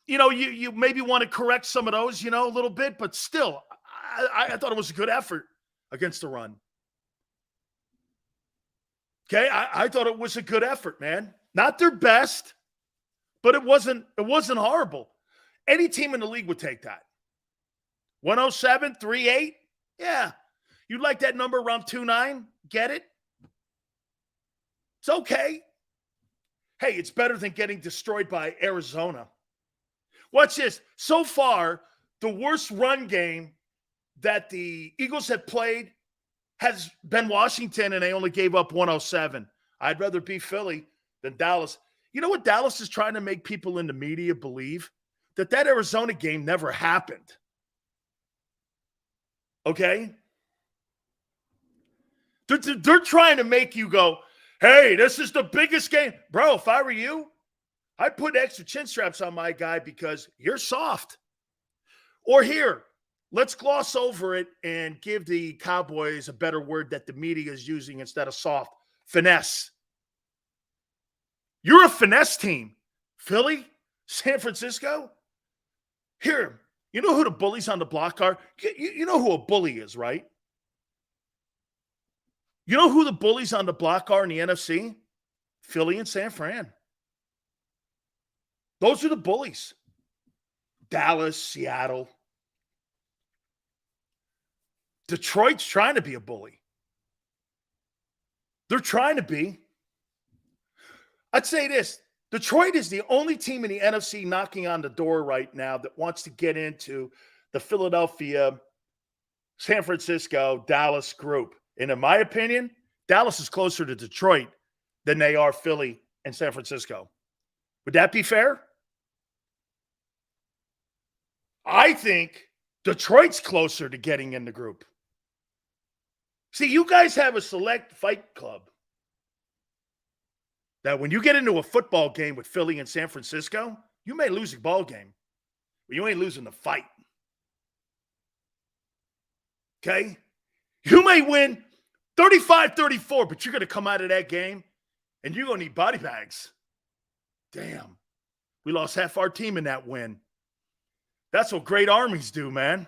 You maybe want to correct some of those, a little bit, but still, I thought it was a good effort against the run. Okay, I thought it was a good effort, man. Not their best, but it wasn't horrible. Any team in the league would take that. 107, 3-8? Yeah. You like that number around 2-9? Get it? It's okay. Hey, it's better than getting destroyed by Arizona. Watch this. So far, the worst run game that the Eagles have played has been Washington, and they only gave up 107. I'd rather be Philly than Dallas. You know what Dallas is trying to make people in the media believe? That Arizona game never happened. Okay? They're trying to make you go, hey, this is the biggest game. Bro, if I were you, I'd put extra chin straps on my guy because you're soft. Or here, let's gloss over it and give the Cowboys a better word that the media is using instead of soft. Finesse. You're a finesse team. Philly, San Francisco. Here, you know who the bullies on the block are? You know who a bully is, right? You know who the bullies on the block are in the NFC? Philly and San Fran. Those are the bullies. Dallas, Seattle. Detroit's trying to be a bully. They're trying to be. I'd say this. Detroit is the only team in the NFC knocking on the door right now that wants to get into the Philadelphia, San Francisco, Dallas group. And in my opinion, Dallas is closer to Detroit than they are Philly and San Francisco. Would that be fair? I think Detroit's closer to getting in the group. See, you guys have a select fight club that when you get into a football game with Philly and San Francisco, you may lose a ball game, but you ain't losing the fight. Okay? You may win 35-34, but you're going to come out of that game and you're going to need body bags. Damn. We lost half our team in that win. That's what great armies do, man.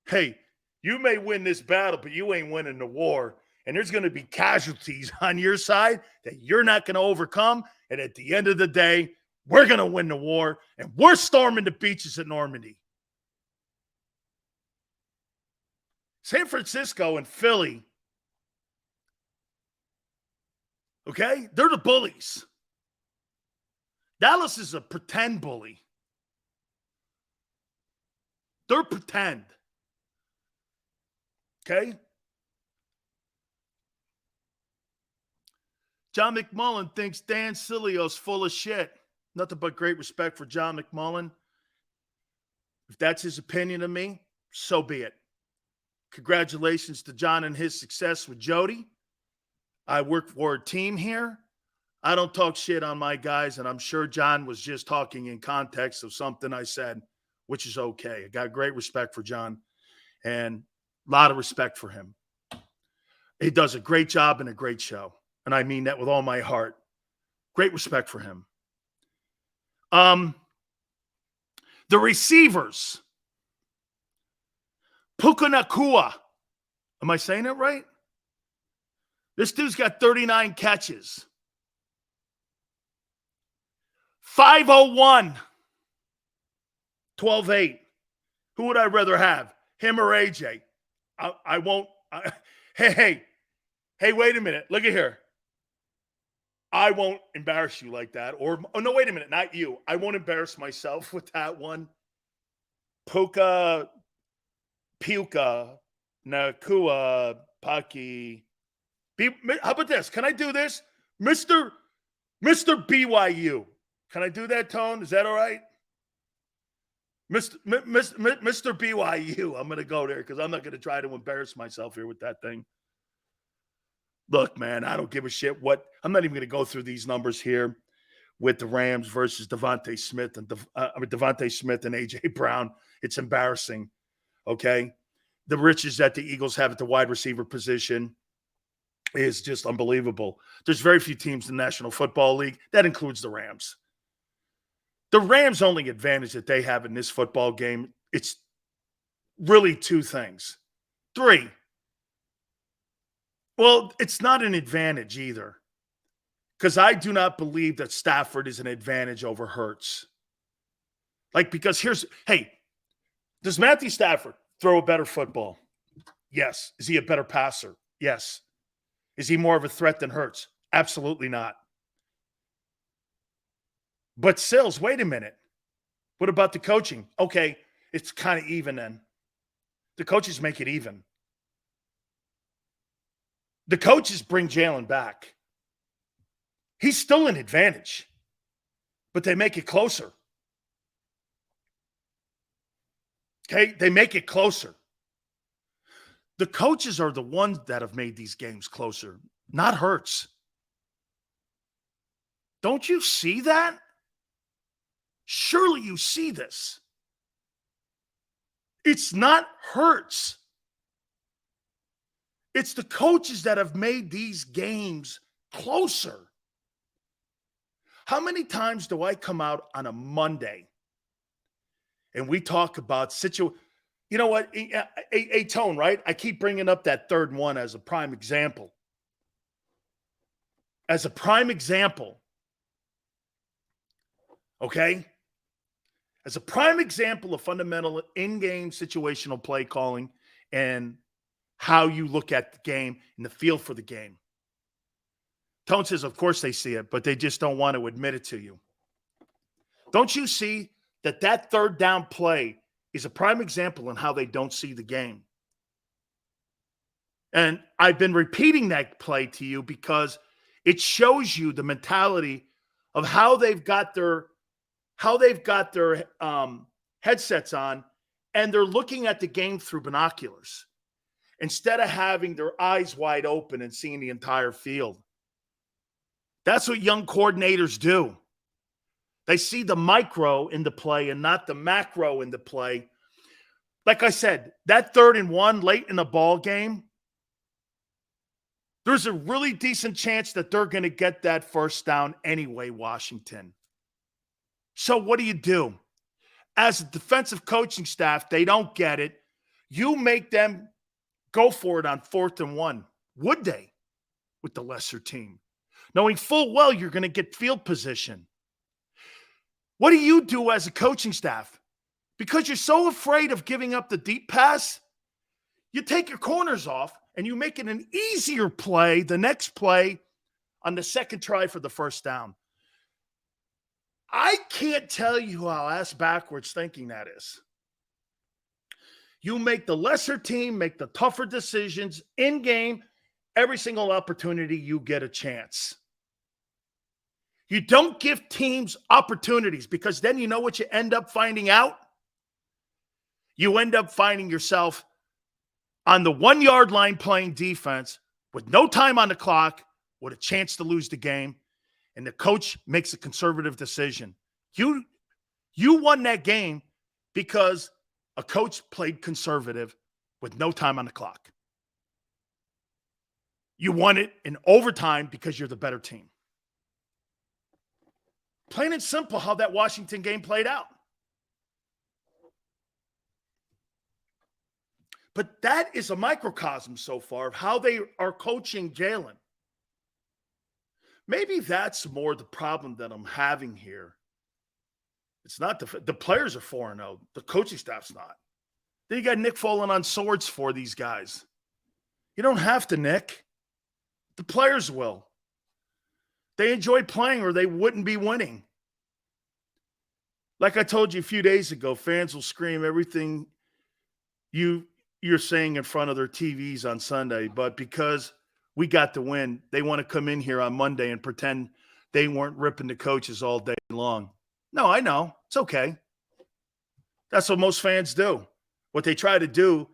Hey, you may win this battle, but you ain't winning the war. And there's going to be casualties on your side that you're not going to overcome. And at the end of the day, we're going to win the war, and we're storming the beaches at Normandy. San Francisco and Philly, okay, they're the bullies. Dallas is a pretend bully. They're pretend. Okay? John McMullen thinks Dan Sileo's full of shit. Nothing but great respect for John McMullen. If that's his opinion of me, so be it. Congratulations to John and his success with Jody. I work for a team here. I don't talk shit on my guys, and I'm sure John was just talking in context of something I said, which is okay. I got great respect for John and a lot of respect for him. He does a great job and a great show. And I mean that with all my heart. Great respect for him. The receivers. Puka Nakua. Am I saying it right? This dude's got 39 catches. 501. 12-8. Who would I rather have? Him or AJ? I won't. Hey, wait a minute. Look at here. I won't embarrass you like that. Or, oh, no, wait a minute. Not you. I won't embarrass myself with that one. Puka, Nakua, Paki. How about this? Can I do this? Mr. BYU. Can I do that, Tone? Is that all right? Mr. BYU. I'm going to go there because I'm not going to try to embarrass myself here with that thing. Look, man, I don't give a shit what. I'm not even going to go through these numbers here with the Rams versus Devontae Smith and AJ Brown. It's embarrassing. Okay, the riches that the Eagles have at the wide receiver position is just unbelievable. There's very few teams in the National Football League. That includes the Rams. The Rams' only advantage that they have in this football game, it's really two things. Three. Well, it's not an advantage either, because I do not believe that Stafford is an advantage over Hurts. Because hey, does Matthew Stafford throw a better football? Yes. Is he a better passer? Yes. Is he more of a threat than Hurts? Absolutely not. But Sills, wait a minute. What about the coaching? Okay, it's kind of even then. The coaches make it even. The coaches bring Jalen back. He's still an advantage, but they make it closer. Okay, they make it closer. The coaches are the ones that have made these games closer, not Hurts. Don't you see that? Surely you see this. It's not Hurts. It's the coaches that have made these games closer. How many times do I come out on a Monday and we talk about you know what? A tone, right? I keep bringing up that third one as a prime example. As a prime example. Okay? As a prime example of fundamental in-game situational play calling and how you look at the game and the feel for the game. Tone says, of course they see it, but they just don't want to admit it to you. Don't you see that third down play is a prime example on how they don't see the game? And I've been repeating that play to you because it shows you the mentality of how they've got their headsets on, and they're looking at the game through binoculars instead of having their eyes wide open and seeing the entire field. That's what young coordinators do. They see the micro in the play and not the macro in the play. Like I said, that 3rd and 1 late in the ball game, there's a really decent chance that they're going to get that first down anyway, Washington. So what do? As a defensive coaching staff, they don't get it. You make them go for it on 4th and 1. Would they with the lesser team? Knowing full well you're going to get field position. What do you do as a coaching staff? Because you're so afraid of giving up the deep pass, you take your corners off and you make it an easier play, the next play on the second try for the first down. I can't tell you how ass backwards thinking that is. You make the lesser team make the tougher decisions in game every single opportunity you get a chance. You don't give teams opportunities, because then you know what you end up finding out? You end up finding yourself on the 1-yard line playing defense with no time on the clock, with a chance to lose the game, and the coach makes a conservative decision. You won that game because a coach played conservative with no time on the clock. You won it in overtime because you're the better team. Plain and simple how that Washington game played out. But that is a microcosm so far of how they are coaching Jalen. Maybe that's more the problem that I'm having here. It's not the players are 4-0. The coaching staff's not. Then you got Nick falling on swords for these guys. You don't have to, Nick. The players will. They enjoy playing or they wouldn't be winning. Like I told you a few days ago, fans will scream everything you're saying in front of their TVs on Sunday, but because we got the win, they want to come in here on Monday and pretend they weren't ripping the coaches all day long. No, I know. It's okay. That's what most fans do. What they try to do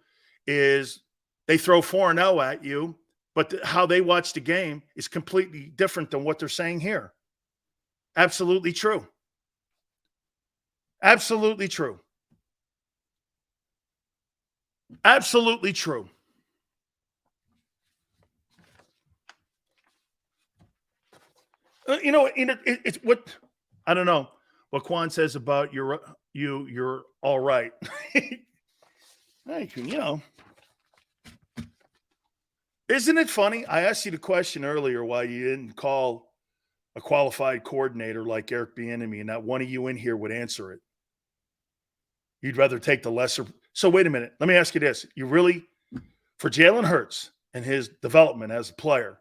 is they throw 4-0 at you, but how they watch the game is completely different than what they're saying here. Absolutely true. Absolutely true. Absolutely true. It's what I don't know what Quan says about you're all right. Thank you. Isn't it funny? I asked you the question earlier why you didn't call a qualified coordinator like Eric Bieniemy, and not one of you in here would answer it. You'd rather take the lesser. So wait a minute. Let me ask you this: you really, for Jalen Hurts and his development as a player,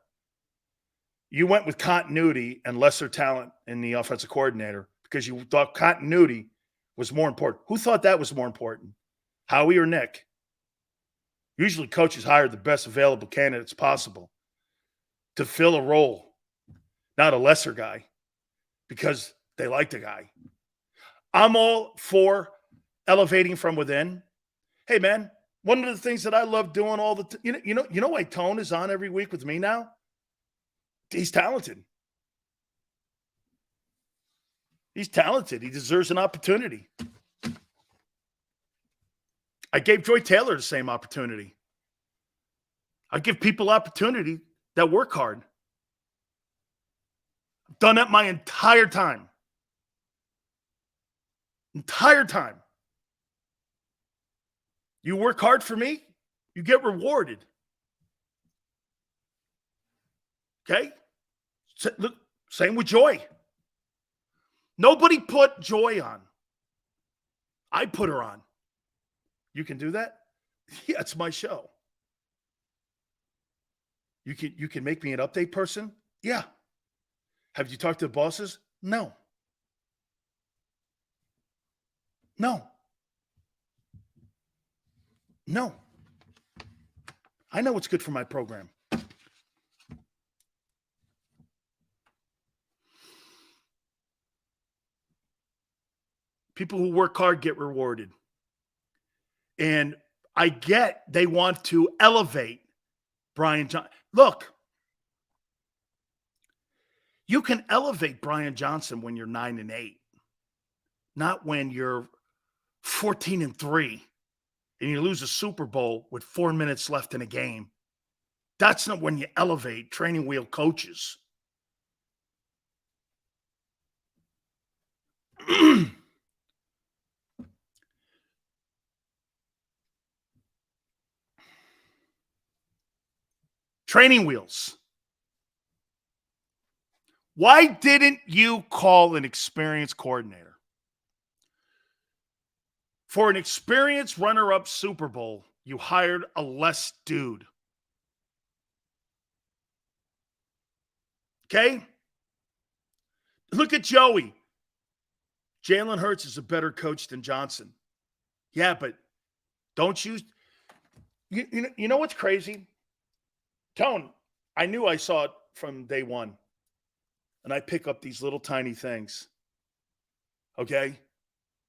you went with continuity and lesser talent in the offensive coordinator because you thought continuity was more important. Who thought that was more important? Howie or Nick? Usually coaches hire the best available candidates possible to fill a role, not a lesser guy, because they like the guy. I'm all for elevating from within. Hey, man, one of the things that I love doing all the time, you know why Tone is on every week with me now? He's talented. He's talented. He deserves an opportunity. I gave Joy Taylor the same opportunity. I give people opportunity that work hard. I've done that my entire time. Entire time. You work hard for me, you get rewarded. Okay? Look, same with Joy. Nobody put Joy on. I put her on. You can do that? Yeah, it's my show. You can make me an update person? Yeah. Have you talked to the bosses? No. No. I know what's good for my program. People who work hard get rewarded. And I get they want to elevate Brian Johnson. Look, you can elevate Brian Johnson when you're 9-8, not when you're 14-3 and you lose a Super Bowl with 4 minutes left in a game. That's not when you elevate training wheel coaches. Training wheels. Why didn't you call an experienced coordinator? For an experienced runner-up Super Bowl, you hired a less dude. Okay? Look at Joey. Jalen Hurts is a better coach than Johnson. Yeah, but don't you know what's crazy? Tone, I knew I saw it from day one. And I pick up these little tiny things. Okay?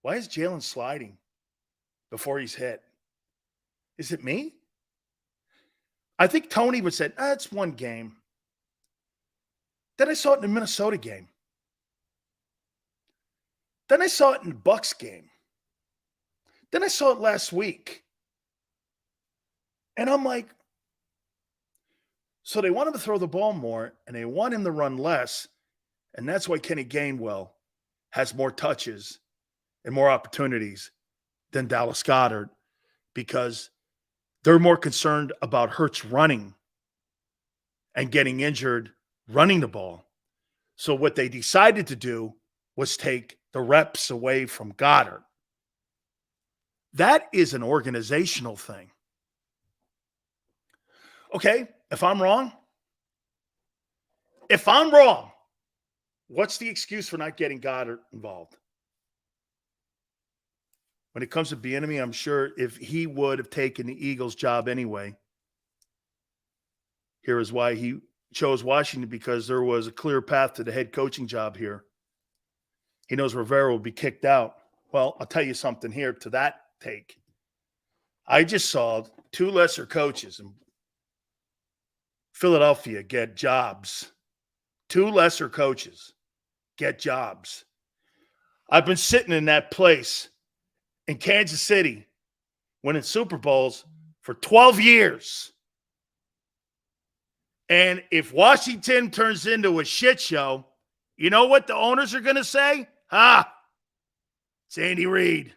Why is Jalen sliding before he's hit? Is it me? I think Tony would say, it's one game. Then I saw it in the Minnesota game. Then I saw it in the Bucks game. Then I saw it last week. And I'm like, so they want him to throw the ball more, and they want him to run less, and that's why Kenny Gainwell has more touches and more opportunities than Dallas Goedert, because they're more concerned about Hurts running and getting injured running the ball. So what they decided to do was take the reps away from Goddard. That is an organizational thing. Okay, if I'm wrong, what's the excuse for not getting Goddard involved? When it comes to Bieniemy, I'm sure if he would have taken the Eagles' job anyway, here is why he chose Washington, because there was a clear path to the head coaching job here. He knows Rivera will be kicked out. Well, I'll tell you something here to that take. I just saw two lesser coaches in Philadelphia get jobs. Two lesser coaches get jobs. I've been sitting in that place in Kansas City winning Super Bowls for 12 years. And if Washington turns into a shit show, You know what the owners are going to say? It's Andy Reid.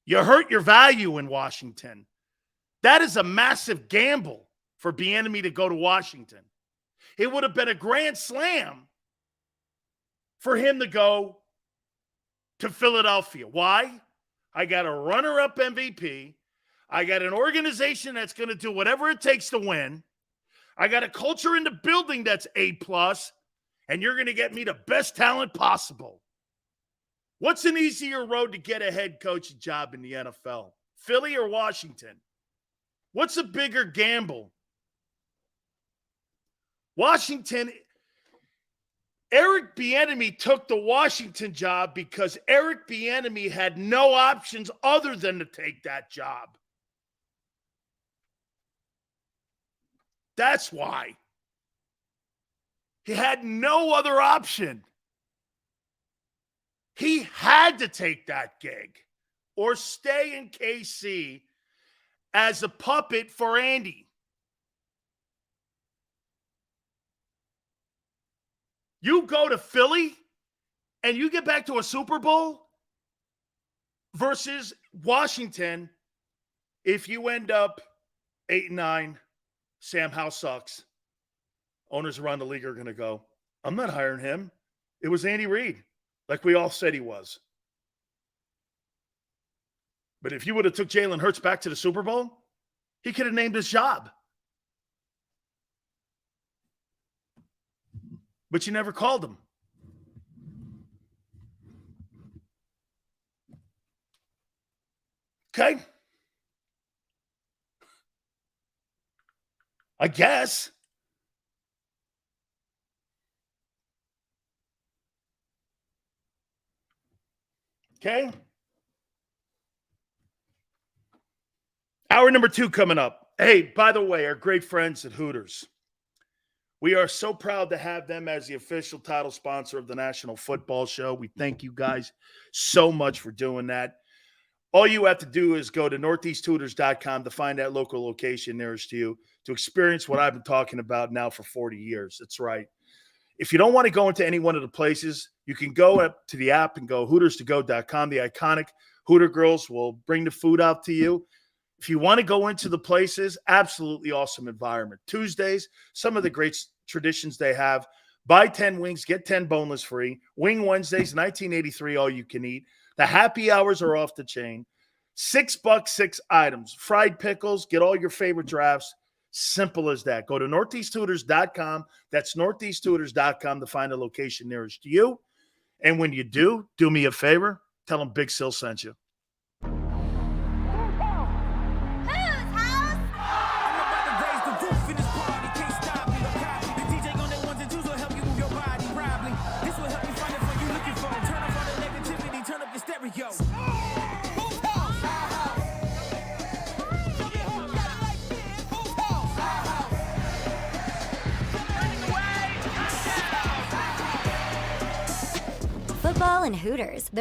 You hurt your value in Washington. That is a massive gamble for Bieniemy to go to Washington. It would have been a grand slam for him to go to Philadelphia. Why? I got a runner-up MVP. I got an organization that's going to do whatever it takes to win. I got a culture in the building that's A+, and you're going to get me the best talent possible. What's an easier road to get a head coaching job in the NFL? Philly or Washington? What's a bigger gamble? Washington. Eric Bieniemy took the Washington job because Eric Bieniemy had no options other than to take that job. That's why. He had no other option. He had to take that gig or stay in KC as a puppet for Andy. You go to Philly and you get back to a Super Bowl versus Washington. If you end up 8-9, Sam Howell sucks. Owners around the league are going to go, I'm not hiring him. It was Andy Reid, like we all said he was. But if you would have took Jalen Hurts back to the Super Bowl, he could have named his job. But you never called him. Okay. I guess. Okay. Hour number 2 coming up. Hey, by the way, our great friends at Hooters. We are so proud to have them as the official title sponsor of the National Football Show. We thank you guys so much for doing that. All you have to do is go to northeasthooters.com to find that local location nearest to you to experience what I've been talking about now for 40 years. That's right. If you don't want to go into any one of the places, you can go up to the app and go hooterstogo.com. The iconic Hooter girls will bring the food out to you. If you want to go into the places, absolutely awesome environment. Tuesdays, some of the great traditions they have. Buy 10 wings, get 10 boneless free. Wing Wednesdays, 1983, all you can eat. The happy hours are off the chain. $6, 6 items. Fried pickles, get all your favorite drafts. Simple as that. Go to northeasthooters.com. That's northeasthooters.com to find a location nearest to you. And when you do me a favor, tell them Big Sil sent you. Football and Hooters, the